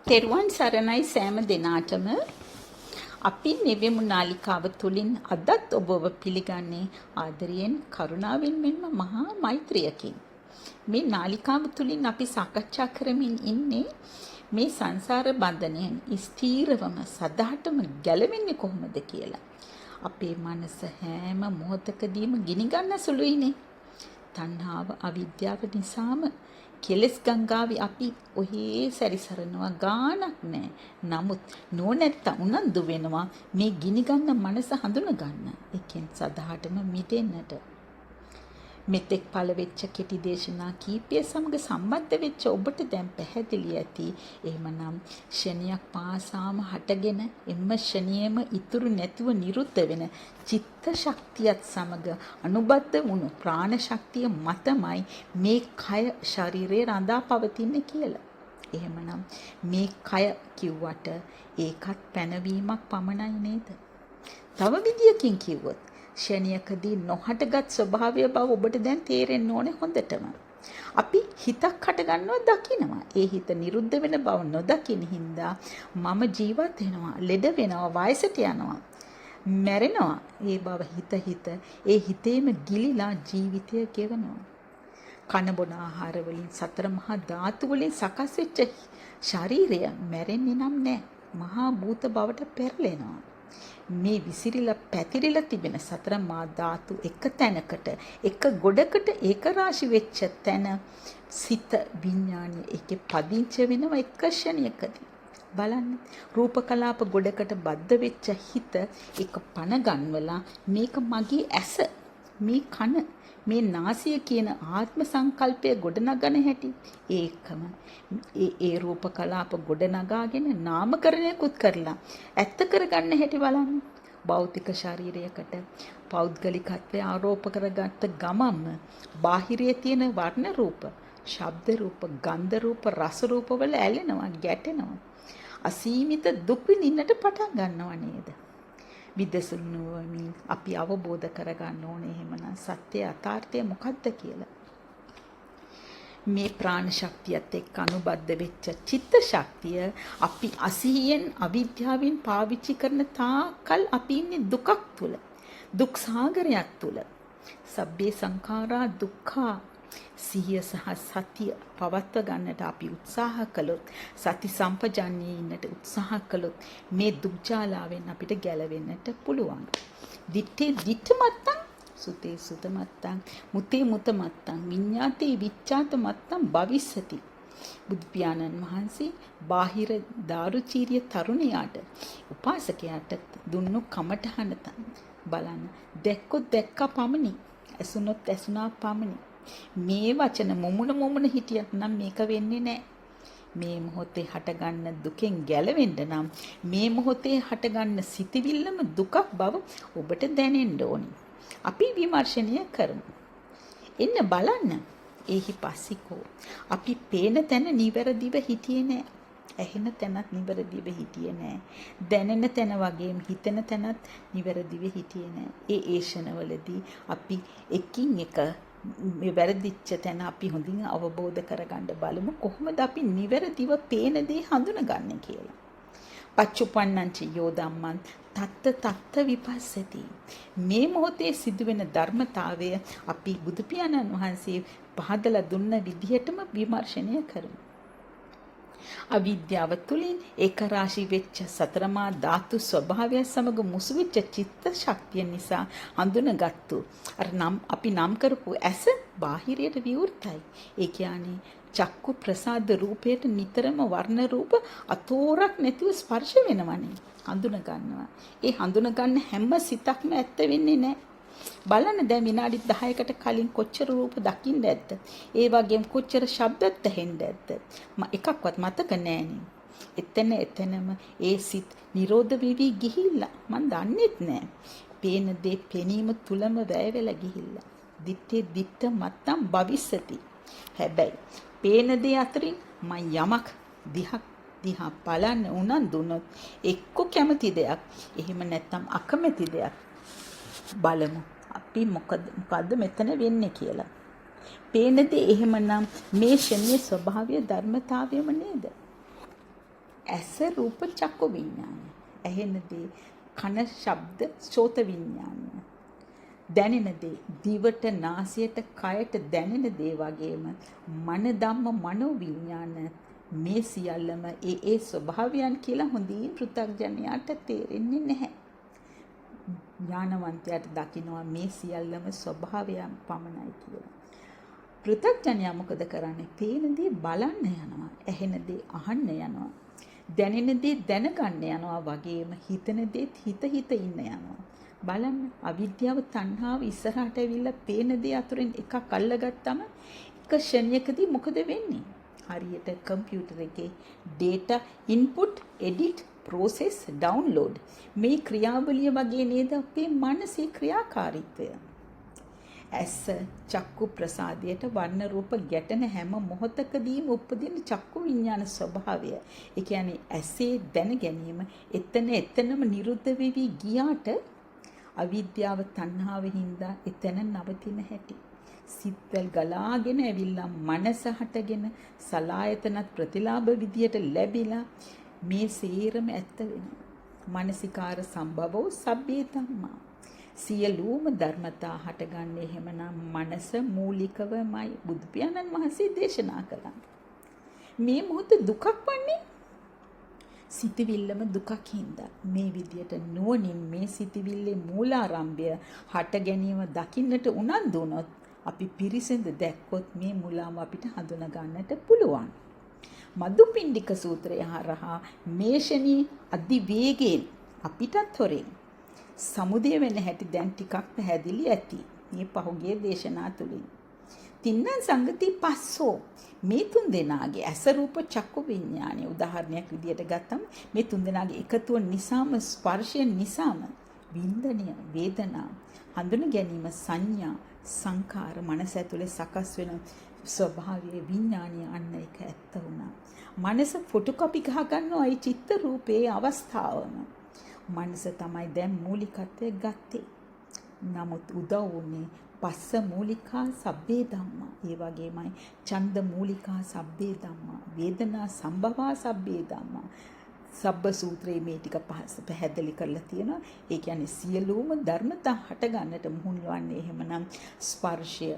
තෙරුවන් සරණයි සෑම දෙනාටම. අපි නෙවෙමු නාලිකාව තුළින් අදත් ඔබව පිළිගන්නේ ආදරයෙන්, කරුණාවෙන් මෙන්ම මහා මෛත්‍රියකින්. මේ නාලිකාව තුළින් අපි සාකච්ඡා කරමින් ඉන්නේ මේ සංසාර බන්ධනයෙන් ස්ථීරවම සදාටම ගැලවෙන්නේ කොහොමද කියලා. අපේ මනස හැම මොහොතකදීම ගිනිගන්න සුළුයිනේ. තණ්හාව, අවිද්‍යාව නිසාම කෙලස් ගංගාවේ අපි ඔහේ සැරිසරනවා, ගානක් නැහැ. නමුත් නොනැත්ත උනන්දු වෙනවා මේ ගිනිගන්න මනස හඳුන ගන්න. ඒකෙන් සදාටම මිදෙන්නට. මෙතෙක් පළ වෙච්ච කෙටි දේශනා කීපය සමග සම්බන්ධ වෙච්ච ඔබට දැන් පැහැදිලි ඇති. එහෙමනම් ශනියක් පාසාම හටගෙන එම්ම ශනියෙම ඉතුරු නැතුව නිරුද්ධ වෙන චිත්ත ශක්තියත් සමග අනුබද්ධ වුණු ප්‍රාණ ශක්තිය මතමයි මේ කය ශරීරේ රඳා පවතින්නේ කියලා. එහෙමනම් මේ කය කිව්වට ඒකත් පැනවීමක් පමණයි නේද? තව විදියකින් කිව්වොත් ශනියකදී නොහටගත් ස්වභාවය බව ඔබට දැන් තේරෙන්න ඕනේ හොඳටම. අපි හිතක් හටගන්නවා දකිනවා. ඒ හිත නිරුද්ධ වෙන බව නොදකින හින්දා මම ජීවත් වෙනවා, ලෙඩ වෙනවා, වයසට යනවා, මැරෙනවා. ඒ බව හිත ඒ හිතේම ගිලිලා ජීවිතය ගෙවනවා. කන බොන ආහාර වලින් සතර මහා ධාතු වලින් සකස් වෙච්ච ශරීරය මැරෙන්නේ නම් නෑ. මහා භූත බවට පෙරලෙනවා. මේ විසිරිලා පැතිරිලා තිබෙන සතර මා ධාතු එක තැනකට, එක ගොඩකට ඒක රාශි වෙච්ච තැන සිත විඥානය ඒකේ පදිංච වෙනවා එක ක්ෂණයකදී. බලන්න, රූප කලාප ගොඩකට බද්ධ වෙච්ච හිත එක පණ ගන්වලා මේක මගේ ඇස, මේ කන, මේ නාසය කියන ආත්ම සංකල්පය ගොඩනගන හැටි ඒකම ඒ රූප කලාප ගොඩනගාගෙන නාමකරණයකුත් කරලා ඇත්ත කරගන්න හැටි බලන්න. භෞතික ශරීරයකට පෞද්ගලිකත්වය ආරෝප කරගත්ත ගමම්ම බාහිරයේ තියෙන වර්ණ රූප, ශබ්ද රූප, ගන්ධ රූප, රස රූප වල ඇලෙනවා, ගැටෙනවා. අසීමිත දුක් විඳින්නට පටන් ගන්නව නේද? විදසුනුවමින් අපි අවබෝධ කරගන්න ඕනේ එහෙමනම් සත්‍ය යථාර්ථය මොකක්ද කියලා. මේ ප්‍රාණ ශක්තියත් එක්ක අනුබද්ධ වෙච්ච චිත්ත ශක්තිය අපි අසිහියෙන් අවිද්‍යාවෙන් පාවිච්චි කරන තාකල් අපි ඉන්නේ දුකක් තුල, දුක් සාගරයක් තුල. සබ්බේ සංඛාරා දුක්ඛා. සිහිය සහ සතිය පවත්ව ගන්නට අපි උත්සාහ කළොත්, සති සම්පජාඤ්ඤේ ඉන්නට උත්සාහ කළොත් මේ දුක් ජාලාවෙන් අපිට ගැලවෙන්නට පුළුවන්. දිත්තේ දිත්ත මත්තං, සුතේ සුත මත්තං, මුතේ මුත මත්තං, විඤ්ඤාතේ විච්ඡාත මත්තං භවිස්සති. බුදු පියාණන් වහන්සේ බාහිර දාරුචීරිය තරුණයාට, උපාසකයාට දුන්නු කමඨහන බලන්න. දැක්කොත් දැක්කා පමණි, ඇසුනොත් ඇසුනා පමණි. මේ වචන මොමුණ හිටියත් නම් මේක වෙන්නේ නැහැ. මේ මොහොතේ හටගන්න දුකෙන් ගැලවෙන්න නම් මේ මොහොතේ හටගන්න සිතවිල්ලම දුකක් බව ඔබට දැනෙන්න ඕනි. අපි විමර්ශනය කරමු. එන්න බලන්න. එහි පස්සිකෝ අපි පේන තැන නිවැරදිව හිටියේ නැහැ. ඇහෙන තැනත් නිවැරදිව හිටියේ නැහැ. දැනෙන තැන වගේම හිතෙන තැනත් නිවැරදිව හිටියේ නැහැ. ඒ ඒෂණවලදී අපි එකින් එක මේ වැරදිච්ච තැන අපි හොඳින් අවබෝධ කරගන්න බලමු. කොහොමද අපි නිවැරදිව පේන දේ හඳුනගන්නේ කියලා. පච්චුපන්නංච යෝ ධම්මං තත්ත විපස්සති. මේ මොහොතේ සිදුවෙන ධර්මතාවය අපි බුදු පියාණන් වහන්සේ පහදලා දුන්න විදිහටම විමර්ශනය කරමු. අවිද්‍යාව තුළින් ඒක රාශි වෙච්ච සතරමා ධාතු ස්වභාවය සමග මුසු වෙච්ච චිත්ත ශක්තිය නිසා හඳුනගත්තු අපි නම් කරපු ඇස බාහිරයට විවෘතයි. ඒ කියන්නේ චක්කු ප්‍රසාද රූපයට නිතරම වර්ණ රූප අතෝරක් නැතිව ස්පර්ශ වෙනවනේ. හඳුන ගන්නවා. ඒ හඳුන ගන්න හැම සිතක්ම ඇත්ත වෙන්නේ නැහැ. බලන්න දැන් විනාඩි 10කට කලින් කොච්චර රූප දකින්න ඇද්ද? ඒ වගේම කොච්චර ශබ්දත් ඇහෙන්න ඇද්ද? එකක්වත් මතක නෑනේ. එතනම ඒ සිත් නිරෝධ වෙවි ගිහිල්ලා මන් දන්නෙත් නෑ. පේන දේ පෙනීම තුලම වැය වෙලා ගිහිල්ලා. දිත්තේ දිත්ත මත්තම් භවිස්සති. හැබැයි පේන දේ අතරින් මම යමක් දිහා බලන්න උනන්දුනොත් එක්ක කැමති දෙයක්, එහෙම නැත්නම් අකමැති දෙයක් බලමු. අපි මොකද්ද මෙතන වෙන්නේ කියලා. පේන දේ එහෙමනම් මේ ශනිය ස්වභාවය ධර්මතාවයම නේද? ඇස රූප චක්කු විඥාන. ඇහෙන දේ කන ශබ්ද සෝත විඥාන. දැනෙන දේ දිවට නාසයට කයට දැනෙන දේ වගේම මන ධම්ම මනෝ විඥාන මේ සියල්ලම ඒ ස්වභාවයන් කියලා හොඳින් පෘථග්ජනයාට තේරෙන්නේ නැහැ. ඥානවන්තයාට දකින්නවා මේ සියල්ලම ස්වභාවයන් පමණයි කියලා. පෘථග්ජනයා මොකද කරන්නේ? පේන දේ බලන්න යනවා, ඇහෙන දේ අහන්න යනවා, දැනෙන දේ දැනගන්න යනවා වගේම හිතන දේත් හිත ඉන්න යනවා. බලන්න අවිද්‍යාව තණ්හාව ඉස්සරහට ඇවිල්ලා පේන දේ අතරින් එකක් අල්ලගත්තම එක ෂණයකදී මොකද වෙන්නේ? හරියට කම්පියුටර් එකේ data input edit process download මේ ක්‍රියාවලිය වගේ නේද අපේ මනසේ ක්‍රියාකාරීත්වය. ඇස චක්කු ප්‍රසාදයට වර්ණ රූප ගැටෙන හැම මොහොතකදීම උපදින චක්කු විඥාන ස්වභාවය. ඒ කියන්නේ ඇසේ දැන ගැනීම එතනම නිරුද්ධ වෙවි ගියාට අවිද්‍යාව තණ්හාව හින්දා එතන නවතින හැටි. සිත්වල ගලාගෙන ඇවිල්ලා මනස හටගෙන සලායතනත් ප්‍රතිලාභ විදියට ලැබිලා මේ සේරම ඇත්ත වෙනවා. මානසිකාර සම්භවෝ සබ්බේ ධම්මා. සියලුම ධර්මතා හටගන්නේ එහෙමනම් මනස මූලිකවමයි. බුදු පියාණන් වහන්සේ දේශනා කළා. මේ මොහොත දුකක් වන්නේ සිතවිල්ලම දුකක් හින්දා. මේ විදියට නුවණින් මේ සිතවිල්ලේ මූලාරම්භය හට ගැනීම දකින්නට උනන්දු වුණොත් අපි පිරිසිඳ දැක්කොත් මේ මුලාව අපිට හඳුනා ගන්නට පුළුවන්. මදුපිණ්ඩික සූත්‍රය හරහා මේෂණී අධිවේගයෙන් අපිටත් හොරෙන් සමුදය වෙන හැටි දැන් ටිකක් පැහැදිලි ඇති. මේ පහුගිය දේශනා තුලින්. තින්න සංගති පස්සෝ මේ තුන් දෙනාගේ ඇස රූප චක්කු විඥානය උදාහරණයක් විදියට ගත්තම මේ තුන් දෙනාගේ එකතුව නිසාම ස්පර්ශය නිසාම වින්දනය වේදනා හඳුන ගැනීම සංඥා සංකාර මනස ඇතුලේ සකස් වෙන ස්වභාවයේ විඥානීය අන්න එක ඇත්ත වුණා. මනස ෆොටෝකොපි ගහ ගන්නවා ඒ චිත්ත රූපේ අවස්ථාවම. මනස තමයි දැන් මූලිකත්වය ගත්තේ. නමුත් උදව් වුණේ පස්ස මූලිකා සබ්බේ ධම්මා. ඒ වගේමයි ඡන්ද මූලිකා සබ්බේ ධම්මා. වේදනා සම්භවා සබ්බේ ධම්මා. සබ්බ සූත්‍රයේ මේ ටික පැහැදිලි කරලා තියෙනවා. ඒ කියන්නේ සියලුම ධර්මතා හට ගන්නට මුහුණ වන්නේ එහෙමනම් ස්පර්ශය,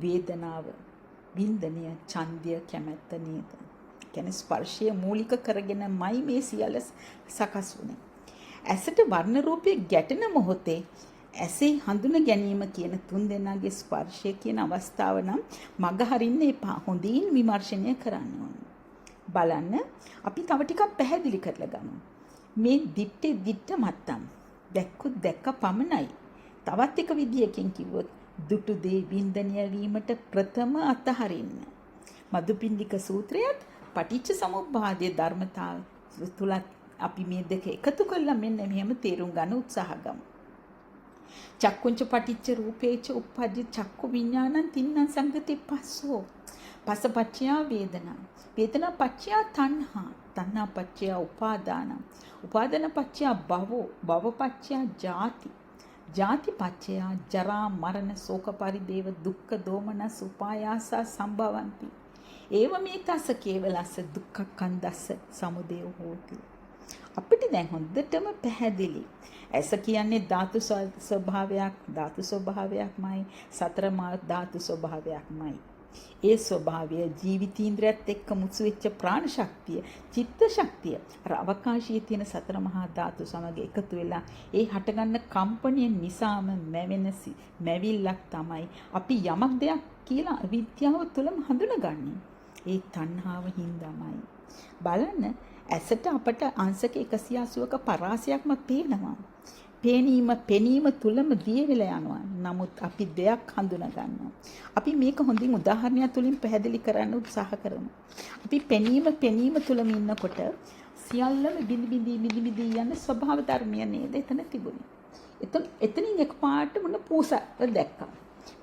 වේදනාව, වින්දනය, ඡන්දය, කැමැත්ත නේද? කියන්නේ ස්පර්ශය මූලික කරගෙනමයි මේ සියල්ල සකස් වුනේ. ඇසට වර්ණ රූපයේ ගැටෙන මොහොතේ ඇසේ හඳුන ගැනීම කියන තුන් දෙනාගේ ස්පර්ශය කියන අවස්ථාව නම් මග හරින්න එපා. හොඳින් විමර්ශනය කරන්න ඕන. බලන්න අපි තව ටිකක් පැහැදිලි කරලා ගමු. මේ දිට්ඨ මත්තම් දැක්කොත් දැක්ක පමණයි. තවත් එක විදියකින් කිව්වොත් දුටු දේ වින්දනය වීමට ප්‍රථම අතහරින්න. මදුපිණ්ඩික සූත්‍රයත් පටිච්ච සමුප්පාදයේ ධර්මතාව තුලත් අපි මේ දෙක එකතු කරලා මෙන්න මෙහෙම තේරුම් ගන්න උත්සාහ ගමු. චක්කුංච පටිච්ච රූපේච උප්පජ්ජ චක්කු විඥානං තින්නං සංගති පස්සෝ පසපච්චයා වේදනා වේදනා පච්චයා තණ්හා තණ්හා පච්චයා උපාදාන උපාදාන පච්චයා භවෝ භව පච්චයා ජාති ජාති පච්චයා ජරා මරණ ශෝක පරිදේව දුක්ඛ දෝමනස් උපායාස සම්භවಂತಿ ඒව මේ තස කේවලස්ස දුක්ඛ කන්දස්ස සමුදය හෝති. අපිට දැන් හොඳටම පැහැදිලි. ඇස කියන්නේ ධාතු ස්වභාවයක්මයි, සතර මා ධාතු ස්වභාවයක්මයි. ඒ ස්වභාවය ජීවිතීන්ද්‍රයත් එක්ක මුසු වෙච්ච ප්‍රාණ ශක්තිය, චිත්ත ශක්තිය, අර අවකාශයේ තියෙන සතර මහා ධාතු සමග එකතු වෙලා ඒ හටගන්න කම්පණය නිසාම මැවිල්ලක් තමයි අපි යමක් දෙයක් කියලා අවිද්‍යාව තුළම හඳුනගන්නේ. ඒ තණ්හාව හින්දාමයි. බලන්න ඇසට අපට අංශක 180ක පරාසයක්ම පේනවා. පෙනීම තුලම දිය වෙලා යනවා. නමුත් අපි දෙයක් හඳුනා ගන්නවා. අපි මේක හොඳින් උදාහරණයක් තුලින් පැහැදිලි කරන්න උත්සාහ කරමු. අපි පෙනීම තුලම ඉන්නකොට සියල්ලම බිඳි යන ස්වභාව ධර්මය නේද එතන තිබුණේ. එතනින් එකපාරට මොන පූසක් දැක්කා.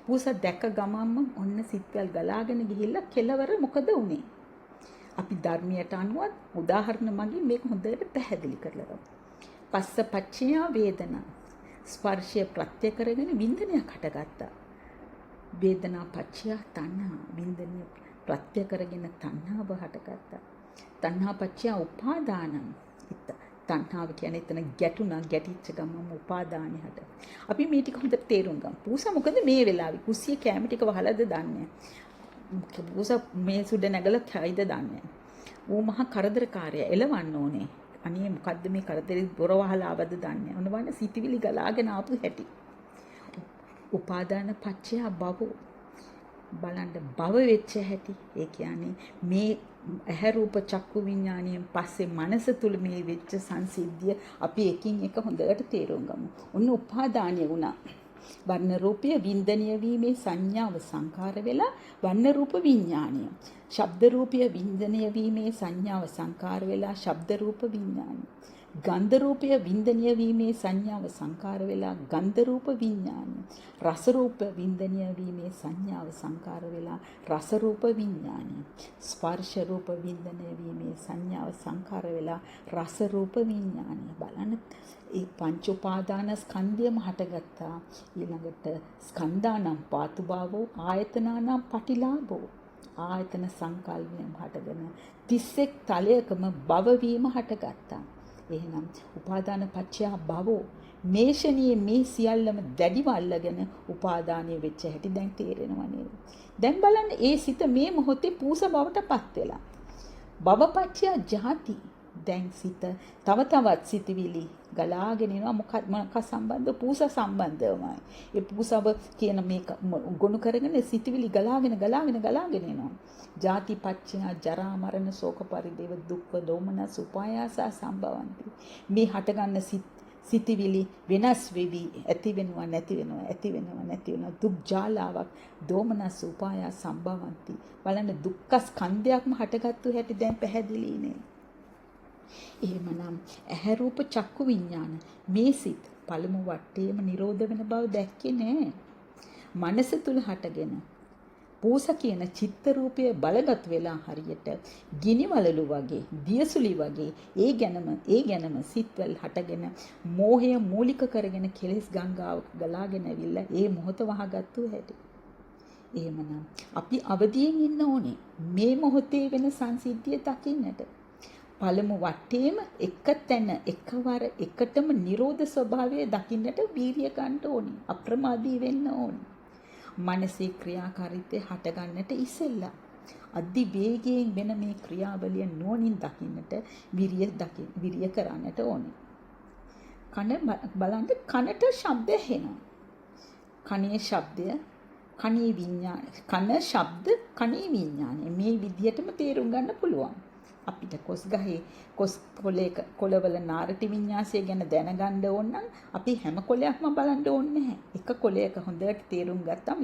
පූස දැක්ක ගමන්ම ඔන්න සිත්වල ගලාගෙන ගිහිල්ලා කෙලවර මොකද වුනේ? අපි ධර්මයට අනුව උදාහරණ මගින් මේක හොඳට පැහැදිලි කරලා ගමු. පස්ස පච්චයා වේදනා ස්පර්ශය ප්‍රත්‍ය කරගෙන වින්දනයක් හටගත්තා. වේදනා පච්චයා තණ්හා වින්දනය ප්‍රත්‍ය කරගෙන තණ්හාව හටගත්තා. තණ්හා පච්චය උපාදානං. තණ්හාව කියන්නේ එතන ගැටුණා, ගැටිච්ච ගමම උපාදානෙ හට. අපි මේ ටික හොඳට තේරුම් ගමු. පූසා මොකද මේ වෙලාවේ කුස්සිය කැම ටික වහලාද දන්නේ. පූසා මේ සුඩ නැගලා කයිද දන්නේ. ඌ මහා කරදරකාරයා එලවන්න ඕනේ. අනේ මොකද්ද මේ කරදරේ දොර වහලා ආවද දන්නේ. ඔන්න බලන්න සිටිවිලි ගලාගෙන ආපු හැටි. උපාදාන පච්චය භව. බලන්න භව වෙච්ච හැටි. ඒ කියන්නේ මේ ඇහැ රූප චක්කු විඥාණයෙන් පස්සේ මනස තුල මේ වෙච්ච සංසිද්ධිය අපි එකින් එක හොඳට තේරුම් ගමු. ඔන්න උපාදානිය වුණා. වර්ණ රූපය වින්දනීය වීමේ සංඥාව සංකාර වෙලා වර්ණ රූප විඥාණය. ශබ්ද රූපය වින්දනීය වීමේ සංඥාව සංකාර වෙලා ශබ්ද රූප විඥාණය. ගන්ධ රූපය වින්දනීය වීමේ සංඥාව සංකාර වෙලා ගන්ධ රූප විඥාණය. රස රූප වින්දනීය වීමේ සංඥාව සංකාර වෙලා රස රූප විඥාණය. ස්පර්ශ රූප වින්දනීය වීමේ සංඥාව සංකාර වෙලා රස රූප විඥාණය. බලන්න ඒ පංච උපාදාන ස්කන්ධයම හටගත්තා. ඊළඟට ස්කන්ධානම් පාතුභාවෝ ආයතනානම් පටිලාභෝ. ආයතන සංකල්පයෙන් හටගෙන 31 තලයකම භව වීම හටගත්තා. එහෙනම් උපාදාන පත්‍ය භවෝ මේෂණියේ මේ සියල්ලම දැඩිව අල්ලගෙන උපාදානිය වෙච්ච හැටි දැන් තේරෙනවා නේද? දැන් බලන්න ඒ සිත මේ මොහොතේ පූස බවටපත් වෙලා. භවපත්‍ය ජාති. දැන් සිත තව තවත් සිතවිලි ගලාගෙන එනවා. මොකක් සම්බන්ධ පූස සම්බන්ධවමයි. ඒ පූසව කියන මේක ගොනු කරගෙන සිතවිලි ගලාගෙන එනවා. ජාති පච්චය ජරා මරණ ශෝක පරිදේව දුක්ඛ දෝමනස් උපායාස සම්භවಂತಿ. මේ හටගන්න සිතවිලි වෙනස් වෙවි ඇති වෙනවා නැති වෙනවා දුක් ජාලාවක් දෝමනස් උපායාස සම්භවಂತಿ. බලන්න දුක්ඛ ස්කන්ධයක්ම හටගත්තු හැටි දැන් පැහැදිලි නේ. එහෙමනම් ඇහැ රූප චක්කු විඥාන මේ සිත් පළමු වටේම නිරෝධ වෙන බව දැක්කේ නෑ. මනස තුල හටගෙන පූස කියන චිත්ත රූපය බලගත් වෙලා හරියට ගිනි වලලු වගේ දියසුලි වගේ ඒ ගැනම සිත්වල හටගෙන මෝහය මූලික කරගෙන කෙලෙස් ගංගාවක ගලාගෙන ඇවිල්ලා ඒ මොහොත වහගත්තු හැටි. එහෙමනම් අපි අවදියෙන් ඉන්න ඕනේ මේ මොහොතේ වෙන සංසිද්ධිය දකින්නට. පළමු වටේම එක තැන එකවර එකටම නිරෝධ ස්වභාවය දකින්නට වීර්ය ගන්න ඕනේ. අප්‍රමාදී වෙන්න ඕනේ. මනසේ ක්‍රියාකාරීත්වය හටගන්නට ඉස්සෙල්ලා අධි වේගයෙන් වෙන මේ ක්‍රියාවලිය නුවණින් දකින්නට විරිය කරන්නට ඕනේ. කන බලන්න කනට ශබ්ද ඇහෙනවා. කනේ ශබ්දය කනේ විඥාන කන ශබ්ද කනේ විඥානය මේ විදිහටම තේරුම් ගන්න පුළුවන්. අපිට කොස් ගහේ කොස් කොළවල නාරටි විඤ්ඤාසය ගැන දැනගන්න ඕන නම් අපි හැම කොළයක්ම බලන්න ඕනේ නැහැ. එක කොළයක හොඳට තේරුම් ගත්තම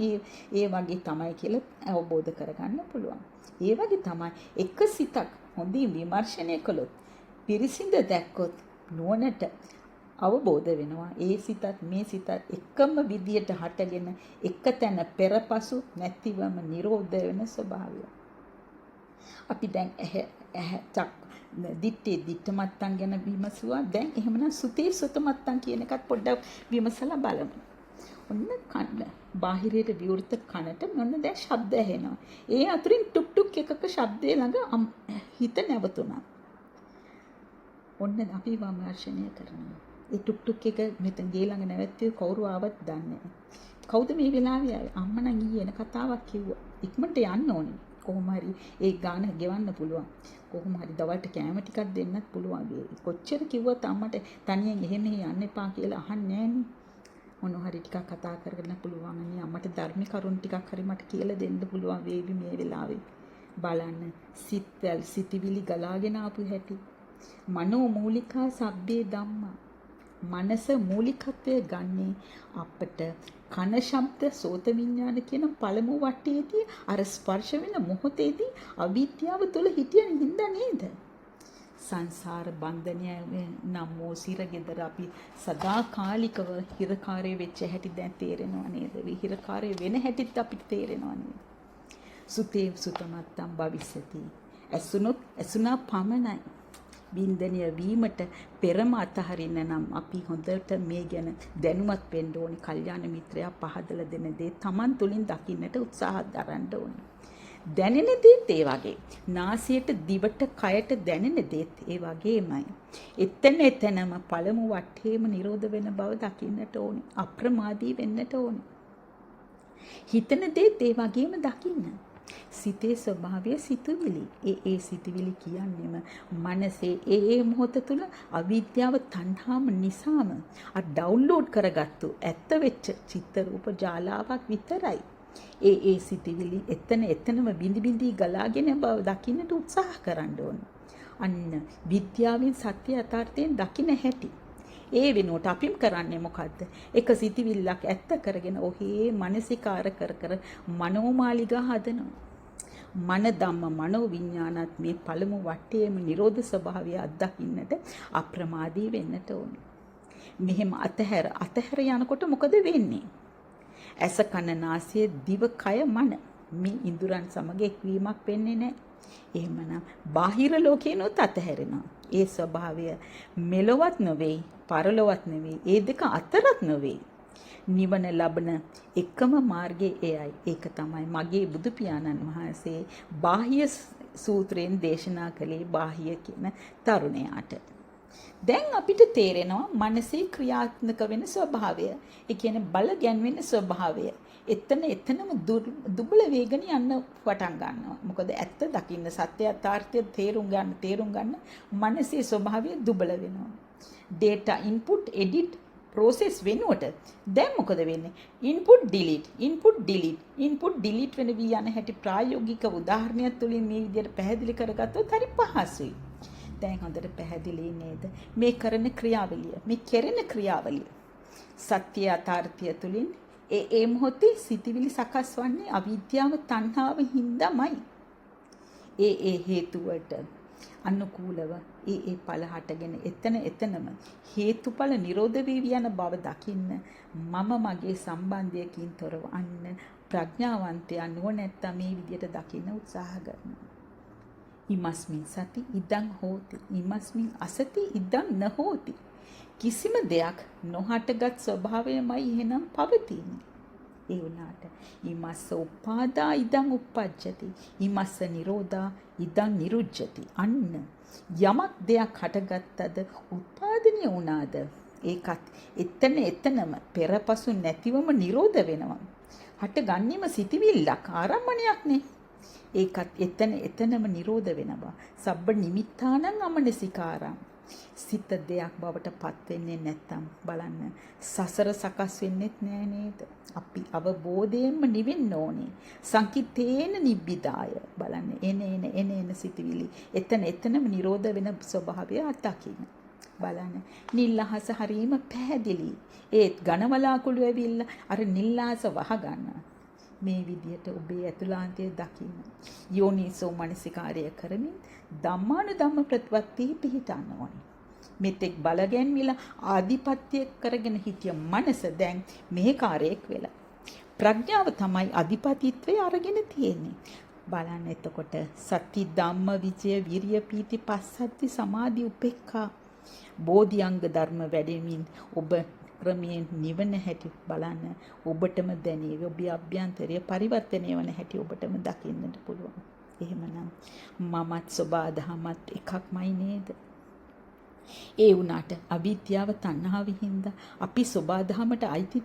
ඒ වගේ තමයි කියලා අවබෝධ කරගන්න පුළුවන්. ඒ වගේ තමයි එක සිතක් හොඳින් විමර්ශනය කළොත් පිරිසිඳ දැක්කොත් නුවණට අවබෝධ වෙනවා. ඒ සිතත් මේ සිතත් එකම විදියට හටගෙන එක තැන පෙරපසු නැතිවම නිරෝධ වෙන ස්වභාවය. අපි දැන් දිට්ඨ මත්තන් ගැන විමසුවා. දැන් එහෙමනම් සුතේ සුත මත්තන් කියන එකත් පොඩ්ඩක් විමසලා බලමු. ඔන්න කන බාහිරයට විවෘත කනට මොන දැන් ශබ්ද ඇහෙනවා. ඒ අතරින් ටුක් ටුක් එකක ශබ්දේ ළඟ හිත නැවතුණා. ඔන්න අපි විමර්ශනය කරනවා. ඒ ටුක් ටුක් එක මෙතන ගේ ළඟ නැවැත්තුවේ කවුරු ආවත් දන්නේ නැහැ. කවුද මේ වෙලාවේ ආවේ? අම්මා නම් ඊයේ එන කතාවක් කිව්වා. ඉක්මනට යන්න ඕනේ. කොහොම හරි ඒ ගාන ගෙවන්න පුළුවන්. කොහොම හරි දවල්ට කෑම ටිකක් දෙන්නත් පුළුවන්. කොච්චර කිව්වත් අම්මට තනියෙන් එහෙම යන්න එපා කියලා අහන්නේ නෑනේ. මොන හරි ටිකක් කතා කරගෙන පුළුවන්. අනේ අම්මට ධර්ම කරුණු ටිකක් හරි මට කියලා දෙන්න පුළුවන් වේවි මේ වෙලාවේ. බලන්න සිත්වල සිටිවිලි ගලාගෙන ආපු හැටි. මනෝ මූලිකා සබ්බේ ධම්මා. මනස මූලිකත්වය ගන්නේ අපට කන ශබ්ද සෝත විඥාන කියන පළමු වටේදී අර ස්පර්ශ වෙන මොහොතේදී අවිද්‍යාව තුල හිටියන හින්දා නේද? සංසාර බන්ධනය නම් වූ සිරගෙදර අපි සදාකාලිකව හිරකාරය වෙච්ච හැටි දැන් තේරෙනවා නේද? විහිරකාරය වෙන හැටිත් අපිට තේරෙනවා නේද? සුතේ සුතමත්තම් භවිස්සති. ඇසුනා පමණයි. වින්දනය වීමට පෙරම අතහරින්න නම් අපි හොඳට මේ ගැන දැනුවත් වෙන්න ඕනේ. කල්යාණ මිත්‍රයා පහදලා දෙන දේ Taman තුලින් දකින්නට උත්සාහ දරන්න ඕනේ. දැනෙන දේත් ඒ වගේ. නාසයට, දිවට, කයට දැනෙන දේත් ඒ වගේමයි. එතනම පළමු වටේම නිරෝධ වෙන බව දකින්නට ඕනේ. අප්‍රමාදී වෙන්නට ඕනේ. හිතන දේත් ඒ වගේම දකින්න. සිතේ ස්වභාවය සිතුවිලි. ඒ සිතුවිලි කියන්නේම මනසේ ඒ මොහොත තුල අවිද්‍යාව තණ්හාම නිසාම ඩවුන්ලෝඩ් කරගත්තු ඇත්ත වෙච්ච චිත්ත රූප ජාලාවක් විතරයි. ඒ සිතුවිලි එතනම බිඳි බිඳි ගලාගෙන බව දකින්නට උත්සාහ කරන්න ඕන. අන්න විද්‍යාවෙන් සත්‍ය යථාර්ථයෙන් දකින්න හැටි. ඒ වෙනුවට අපිම කරන්නේ මොකද්ද? එක සිතුවිල්ලක් ඇත්ත කරගෙන ඔහේ මානසිකාර කර මනෝමාලිගා හදනවා. මන ධම්ම මනෝ විඥානත් මේ පළමු වටේම නිරෝධ ස්වභාවය අත්දකින්නට අප්‍රමාදී වෙන්නට ඕනේ. මෙහෙම අතහැර යනකොට මොකද වෙන්නේ? ඇස කන නාසය දිව කය මන මේ ඉඳුරන් සමග එක්වීමක් වෙන්නේ නැහැ. එහෙමනම් බාහිර ලෝකේනොත් අතහැරෙනවා. ඒ ස්වභාවය මෙලොවත් නෙවෙයි, පරලොවත් නෙවෙයි, ඒ දෙක අතරත් නෙවෙයි. නිවන ලබන එකම මාර්ගය එයයි. ඒක තමයි මගේ බුදු පියාණන් වහන්සේ බාහ්‍ය සූත්‍රයෙන් දේශනා කළේ බාහ්‍ය කියන තරුණයාට. දැන් අපිට තේරෙනවා මනසේ ක්‍රියාත්මක වෙන ස්වභාවය. ඒ කියන්නේ බල ගැන්වෙන ස්වභාවය. එතනම දුබල වේගන යන්න පටන් ගන්නවා. මොකද ඇත්ත දකින්න සත්‍ය යථාර්ථය තේරුම් ගන්න මනසේ ස්වභාවය දුබල වෙනවා. data input edit process වෙනුවට දැන් මොකද වෙන්නේ? input delete වෙන වී යන හැටි ප්‍රායෝගික උදාහරණයක් තුලින් මේ විදිහට පැහැදිලි කරගත්තොත් හරි පහසුයි. දැන් හොඳට පැහැදිලි නේද? මේ කරන ක්‍රියාවලිය, මේ කෙරෙන ක්‍රියාවලිය සත්‍ය යථාර්ථය තුලින් ඒ මොහොතේ සිටිවිලි සකස් වන්නේ අවිද්‍යාව තණ්හාව හින්දාමයි. ඒ හේතුවට අනුකූලව ඒ ඵල හටගෙන එතනම හේතුඵල නිරෝධ වී යන බව දකින්න මම මගේ සම්බන්ධයකින් තොරව අන්න ප්‍රඥාවන්තයා නුවණැත්තා මේ විදියට දකින්න උත්සාහ කරනවා. ඉමස්මින් සති ඉදං හෝති. ඉමස්මින් අසති ඉදං නහෝති. කිසිම දෙයක් නොහටගත් ස්වභාවයමයි එහෙනම් පවතින්නේ. ඒ වුණාට ඉමස්ස උපාදා ඉදං uppajjati. ඉමස්ස නිරෝධා ඉදං නිරුජ්ජති. අන්න යමක් දෙයක් හටගත්තද උත්පාදනය වුණාද ඒකත් එතනම පෙරපසු නැතිවම නිරෝධ වෙනවා. හටගන්නේම සිටිවිල්ලක් ආරම්මණයක් නේ. ඒකත් එතනම නිරෝධ වෙනවා. සබ්බ නිමිත්තානං අමනසිකාරං. සිත දෙයක් බවට පත් වෙන්නේ නැත්තම් බලන්න සසර සකස් වෙන්නේත් නෑ නේද? අපි අවබෝධයෙන්ම නිවෙන්න ඕනේ. සංකිතේන නිබ්බිදාය බලන්න එන සිටිවිලි එතනම නිරෝධ වෙන ස්වභාවය අත්දකින්න. බලන්න නිල්හස හරීම පැහැදිලි. ඒත් ඝනවලාකුළු ඇවිල්ලා අර නිල්හස වහ ගන්නවා. මේ විදියට ඔබේ ඇතුළාන්තය දකින්න. යෝනිසෝ මනසිකාරය කරමින් ධම්මානුධම්ම ප්‍රතිපත්ති පිහිටන්න ඕනේ. මෙතෙක් බලගැන්විලා ආධිපත්‍ය කරගෙන හිටිය මනස දැන් මෙහෙකාරයෙක් වෙලා. ප්‍රඥාව තමයි අධිපතිත්වයේ අරගෙන තියෙන්නේ. බලන්න එතකොට සති ධම්ම විජය විරිය පීති පස්සද්ධි සමාධි උපේක්ඛා බෝධිඅංග ධර්ම වැඩෙමින් ඔබ ක්‍රමයෙන් නිවන හැටි බලන්න ඔබටම දැනේවි. ඔබේ අභ්‍යන්තරය පරිවර්තනය වන හැටි ඔබටම දකින්නට පුළුවන්. එහෙමනම් මමත් සබාධමත් එකක්මයි නේද? ඒ වුණාට අවිද්‍යාව තණ්හාවෙන් හින්දා අපි සබාධමට අයිති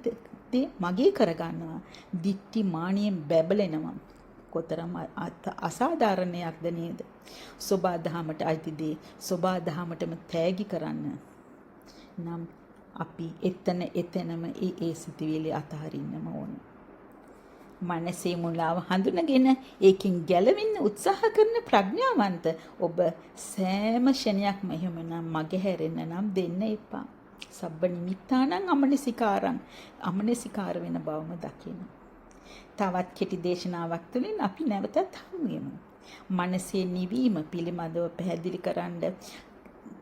දේ මගේ කරගන්නවා. දික්ටි මානියෙන් බැබලෙනවා. කොතරම් අසාධාරණයක්ද නේද? සබාධමට අයිති දේ සබාධමටම තෑගි කරන්න. නම් අපි එතනම ඒ සිතුවිලි අතහරින්නම ඕනේ. මනසේ මුලාව හඳුනගෙන ඒකෙන් ගැලවෙන්න උත්සාහ කරන ප්‍රඥාවන්ත ඔබ සෑම ක්ෂණයක්ම එහෙමනම් මගහැරෙන්න නම් දෙන්න එපා. සබ්බ නිමිත්තානං අමනසිකාර වෙන බවම දකින්න. තවත් කෙටි දේශනාවක් තුළින් අපි නැවතත් හමු වෙමු. මනසේ නිවීම පිළිබඳව පැහැදිලි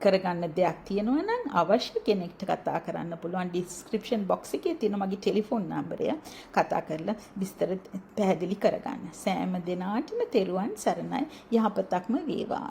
කරගන්න දෙයක් තියෙනවා නම් අවශ්‍ය කෙනෙක්ට කතා කරන්න පුළුවන්. ඩිස්ක්‍රිප්ෂන් බොක්ස් එකේ තියෙන මගේ ටෙලිෆෝන් නම්බරය කතා කරලා විස්තර පැහැදිලි කරගන්න. සෑම දිනාටම තෙරුවන් සරණයි. යහපතක්ම වේවා.